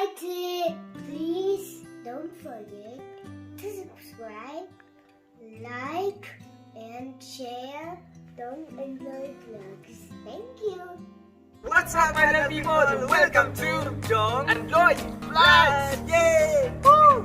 liked it, please don't forget to subscribe, like, and share. Don't enjoy vlogs. Thank you. What's up, my people? Welcome to Jong and Lloyd Vlogs! Yay! Woo!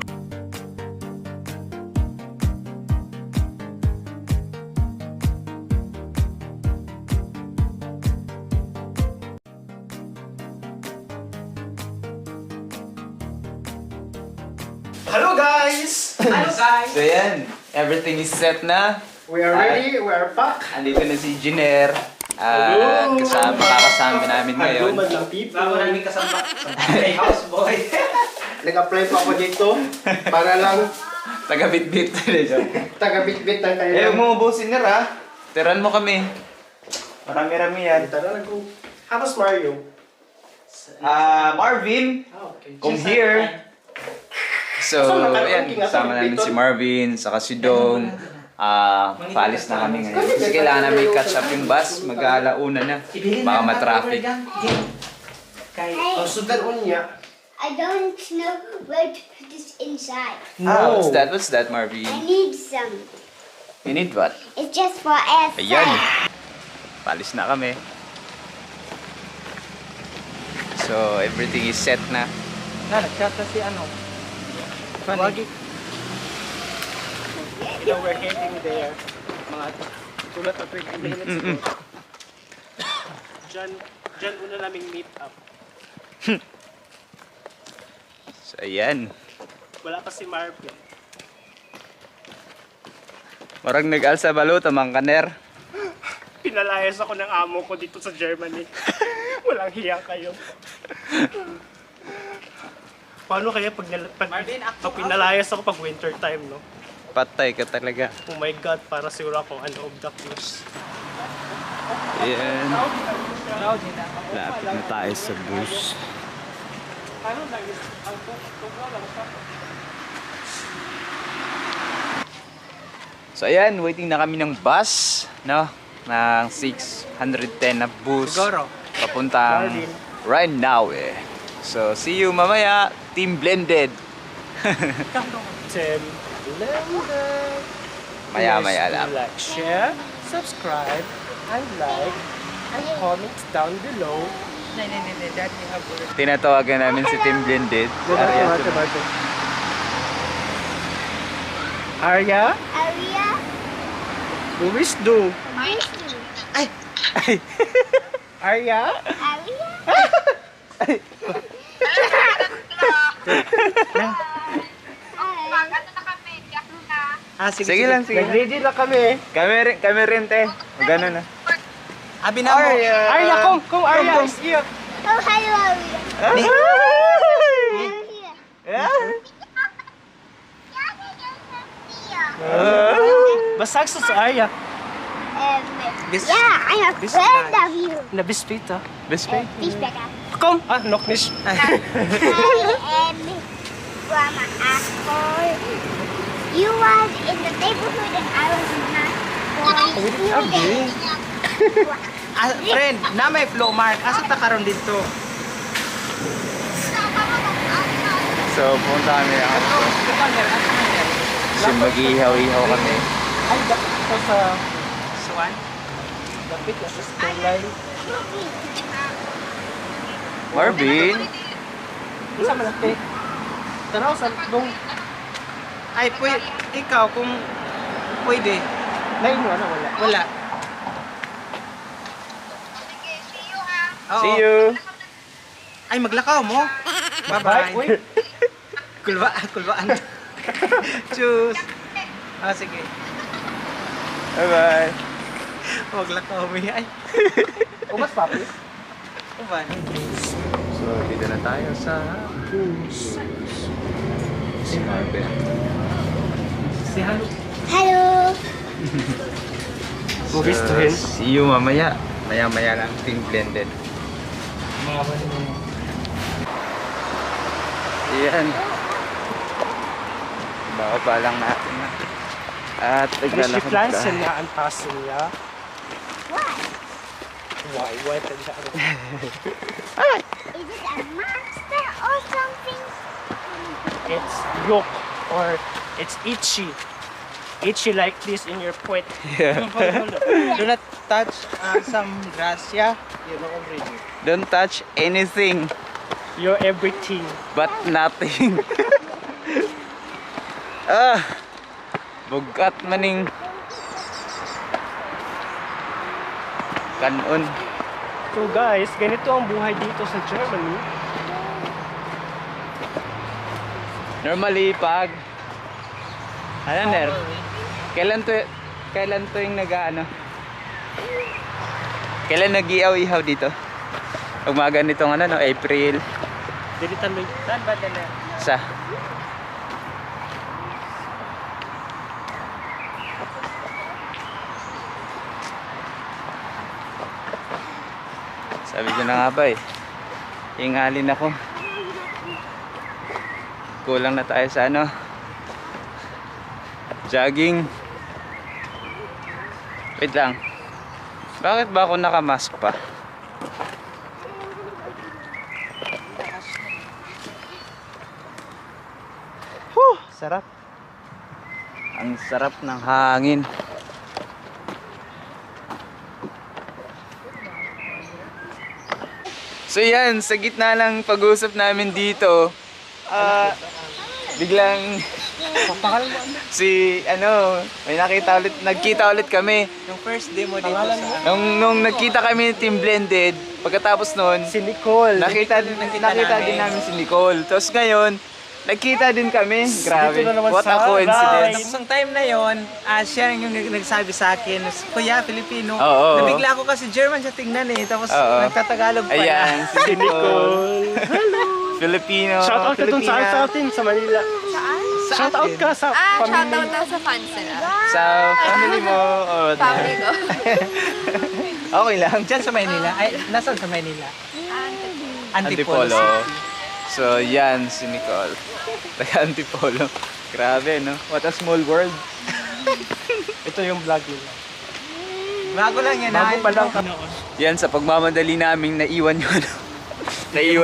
Hello guys! Hello guys! So yan, everything is set na. We are ready, we are back. Andito na si Jiner. Hello! Kasama namin ngayon. Haluman ng people. Bago namin kasama kay houseboy. Nag-apply pa ako dito para lang Taga-bit-bit. taga-bit-bit ng kayo. Eh, huwag mo ubusin na ra. Tiran mo kami. Marami-rami yan. Tara na ko. How's Mario? Marvin, Okay. come here. So, yan, kasama namin si Marvin, saka si Dong. Paalis na kami ngayon. Kasi kailangan namin catch up yung bus. Mag-aalauna na. Baka matraffic. Oh, so that one niya. I don't know where to put this inside. What's that? What's that, Marvin? I need some. You need what? It's just for outside. Ayan. Paalis na kami. So, everything is set na. Nag-chat na si ano. Wagi. Now we're heading there. Mga tulad na 20 minutes ago. Diyan una naming meet up. So, ayan. Wala pa si Marvin. Marang nag-alsa balo, tamang kaner. Pinalayas ako ng amo ko dito sa Germany. Walang hiya kayo. Paano kaya pag pinalayas ako pag winter time, no? Patay ka talaga. Oh my God, para siguro ako ano of the cruise. Ayan. Lapit na tayo sa bus. So ayan, waiting na kami ng bus, no? Ng 610 na bus. Siguro. Papuntang Rheinaue. So, see you mamaya, Team Blended. Tim Blended. Maya-maya lang. Like, share, subscribe, and like, and comment down below. Tinatawagan namin si Team Blended. Arya, Aria, who is do? nice to Arya? Aria. Sige lang, sige lang. Nag-ready na kami. Kami rin, te. Gano'n na. Abi na mo. Arya, kung Arya is here. Oh, hello, Aria. I'm here. Basag sa Arya. Yeah, I'm a friend of you. Nabispita. Best friend. Please back up. Kom! Ah, noknish. I am from Akron. You was in the neighborhood and I was not going Friend, na may flow mark. Asa ta karon dito? So, punta kami na kasi mag-ihaw-ihaw kami. Ay, dapit sa Suwan? dapit sa school line. Marvin? Isa malaki. Tanaw sa dong Ay, ikaw kung pwede. line mo na wala. Wala. Oo. See you! Ay, maglakaw mo. Bye. Uy. Kulbaan. Cheers. Sige. Bye-bye! Maglakaw mo. Ay. Umas papi. Uban. So, dito na tayo sa si Marvin. Si Halo. Hello. Gugustuhin. See you mamaya. Maya-maya lang, Team Blended. Ayan. Baka lang natin na. At Finish naglalakad plans tayo. niya ang paso niya. What? Why? Why? Is it a monster or something? yolk or it's itchy. Itchy like this in your puwet. Yeah. Do not touch some grass, yeah? You know already. Don't touch anything You're everything. but nothing. Ah, bugat maning kanon. So guys, ganito ang buhay dito sa Germany. Normally pag kailan to yung kailan nag-ihaw-ihaw dito? Umaga nitong April. Dilitan mo saan ba dala? Sa sabi ko na nga ba hingalin ako. Kulang na tayo sa jogging. Wait lang. Bakit ba ako nakamask pa? Sarap. Ang sarap ng hangin. So yan, sa gitna ng pag-uusap namin dito, biglang may nagkita ulit kami. Yung first demo dito sa... Nung nagkita kami ni Team Blended, pagkatapos nun, Si Nicole. nakita din namin si Nicole. Tapos ngayon, nagkita din kami. Grabe. Dito na naman What a sa coincidence. Tapos ang time na yon, siya yung nagsabi sa akin, Kuya, Filipino. Oo. Nabigla ako kasi German siya tingnan eh. Tapos Oo. nagtatagalog pa Ayan, si Nicole. Filipino. Shout out ka dun sa atin sa Manila. Saan? Shout out ka sa Shoutout family. daw sa fans nila. Sa family mo. Oh, Family ko. okay lang. Diyan sa Maynila. Ay, nasaan sa Maynila? Antipolo. City. So, yan si Nicole. Taga Antipolo. Grabe, no? What a small world. Ito yung vlog nila. Bago lang yan. Bago pa lang. Yan, sa pagmamadali namin, naiwan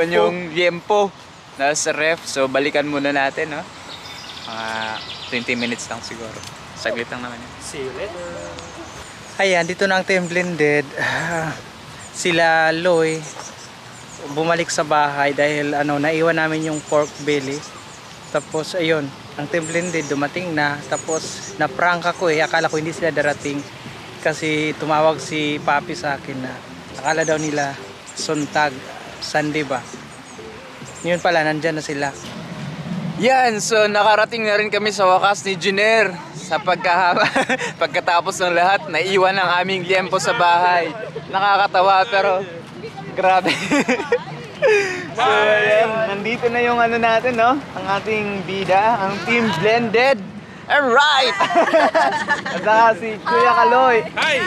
yung liempo na sa ref. So, balikan muna natin, no? Mga 20 minutes lang siguro. Saglit lang naman yun. See you later. Ayan, dito na ang Team Blended. Sila Loy bumalik sa bahay dahil naiwan namin yung pork belly. Tapos ayun, ang Team Blended dumating na. Tapos na-prank ako akala ko hindi sila darating kasi tumawag si Papi sa akin na akala daw nila Suntag, Sunday ba. Yun pala, nandyan na sila. Yan, so nakarating na rin kami sa wakas ni Junior. Sa pagkatapos ng lahat, naiwan ang aming liempo sa bahay. Nakakatawa pero grabe. So yan, nandito na yung natin, no? Ang ating bida, ang Team Blended. Alright! At saka si Kuya Kaloy. Hi!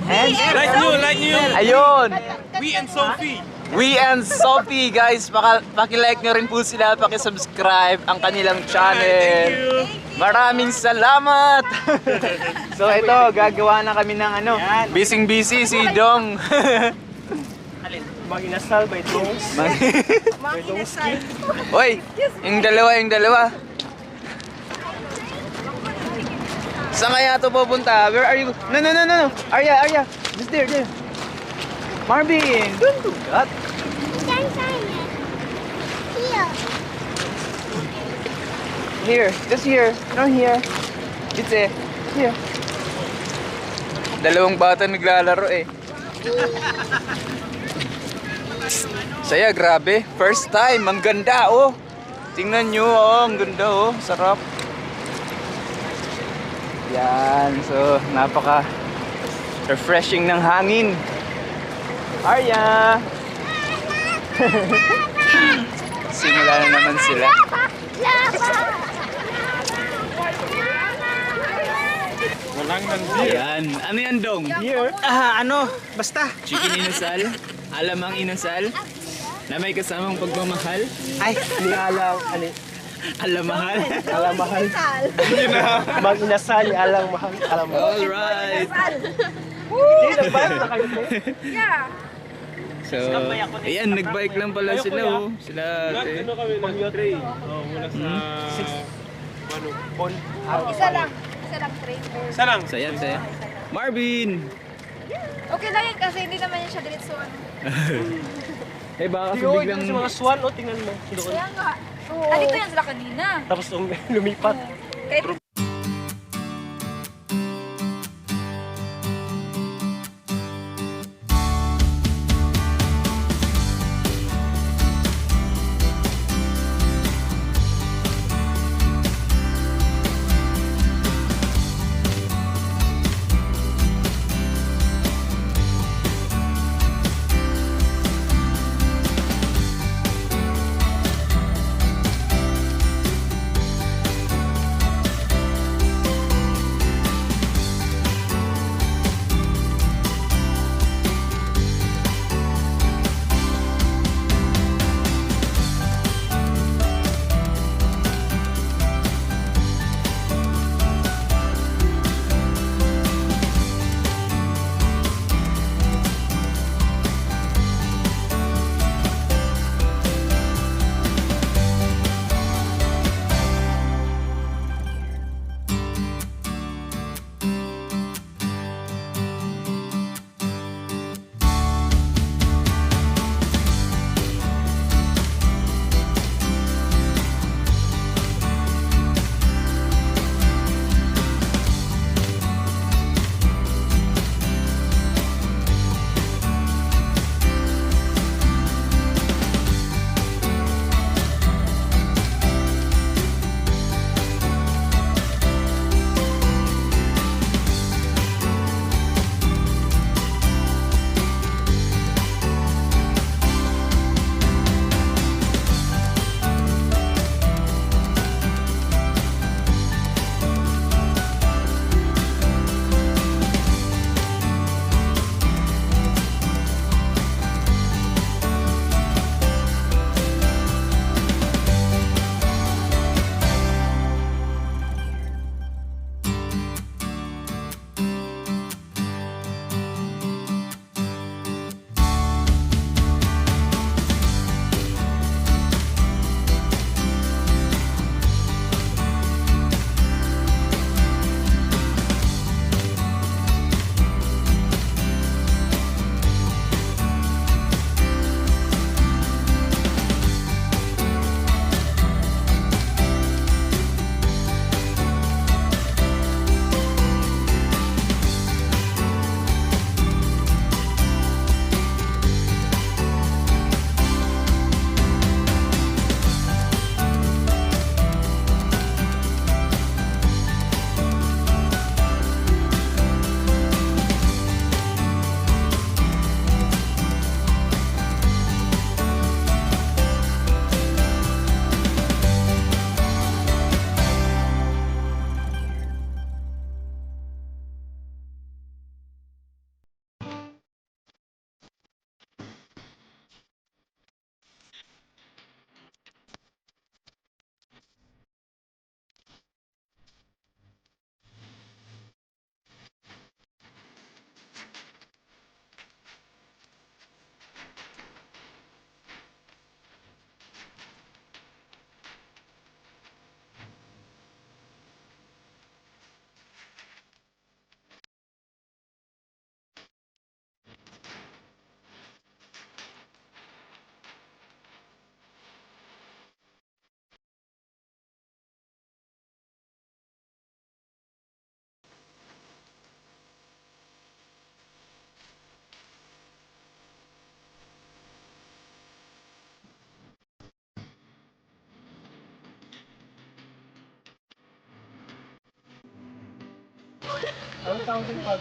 And Like new! ayun! We and Sophie! We and Sophie, guys, paki-like nyo rin po sila, paki-subscribe ang kanilang channel. Maraming salamat! So ito, gagawa na kami ng busy si Dong. Mag-inasal by Dongs. By Dongski. Hoy, yung dalawa. Saan kaya ito pupunta? Where are you? No. Arya. Just there. Marvin, don't do that. Here. Just here. No, here. It's here. Dalawang bata naglalaro Saya, grabe. First time. Ang ganda, oh. Tingnan nyo, oh. Ang ganda, oh. Sarap. Yan. So, napaka-refreshing ng hangin. Arya! Simula na naman sila. Yan. Ano yan, Dong? Here. Basta. Chicken inasal? Alam ang inasal? Na may kasamang pagmamahal? Ay, Alamahal? Alamahal. Mag-inasal, alang mahal. Alam mo. Alright! Hindi, nag-bike na kayo. Yeah. So, ayan, nag-bike lang pala sila, oh. Sila, Kami mag-trade. Mula sa Isa lang train. Isa lang. So yan, saya. Marvin! Okay lang yan kasi hindi naman yan siya diretso ano. Eh baka kasi Yo, biglang... ito sa mga swan, oh, tingnan mo. Doon. Kaya nga. Andito yan sila kanina. Tapos lumipat. Kahit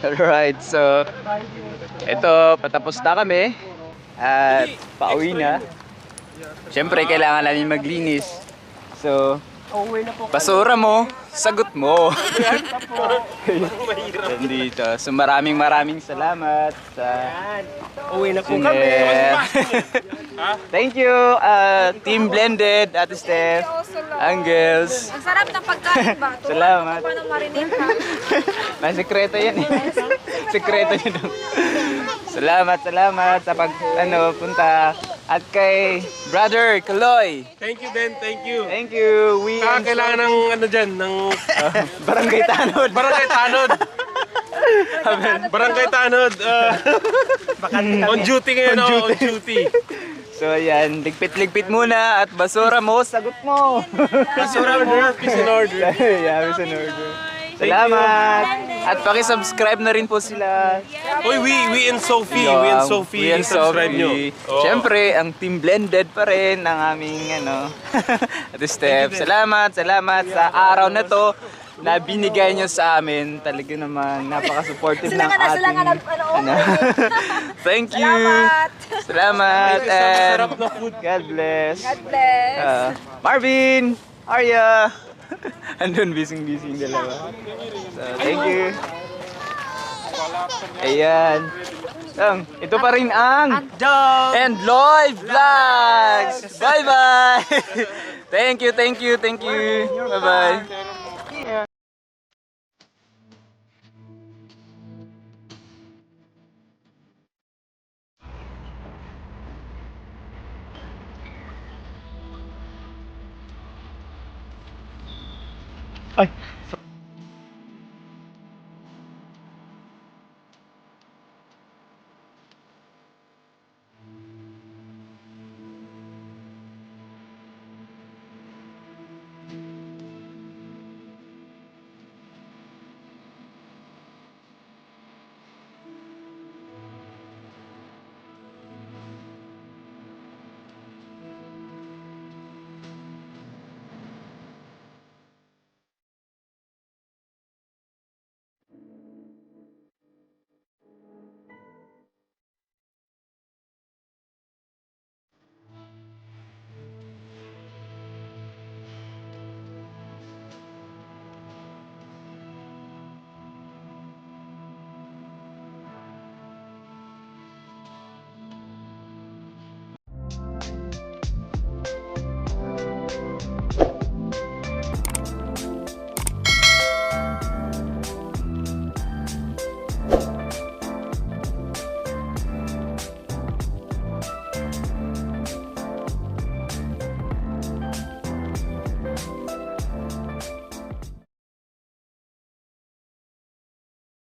Alright, so ito, patapos na kami at pauwi na. Siyempre, kailangan namin maglinis. So, Uuwi na po. basura mo, sagot mo. Nandito. So, maraming salamat sa Uwi na po kami. Junior. Thank you, Team Blended, Ate Steph, Angels. ang sarap ng pagkain ba? Tuwa Salamat. ko pa ng marinate ka. May sekreto yan eh. Sekreto yun. Salamat sa punta. At kay Brother Kaloy. Thank you din, thank you. Thank you. We Kailangan ng ano dyan, ng Barangay Tanod. Barangay Tanod. Barangay Tanod. On duty ngayon ako, on duty. So ayan, ligpit-ligpit muna at basura mo, sagot mo. Basura mo, peace and order. Yeah, peace and order. Salamat! At paki-subscribe na rin po sila. Uy, we and Sophie, we and Sophie, subscribe nyo. Oo. Siyempre, ang Team Blended pa rin ang aming Ate Steph. Salamat sa araw na to na binigay nyo sa amin. Talaga naman, napaka-supportive ng ating... Thank you! Salamat! And God bless! God bless. Marvin! Arya! Andun, busy-busy yung dalawa. So, thank you! Ayan. Ito pa rin ang and Lloyd Vlogs! Bye-bye! Thank you! Bye-bye! Ay!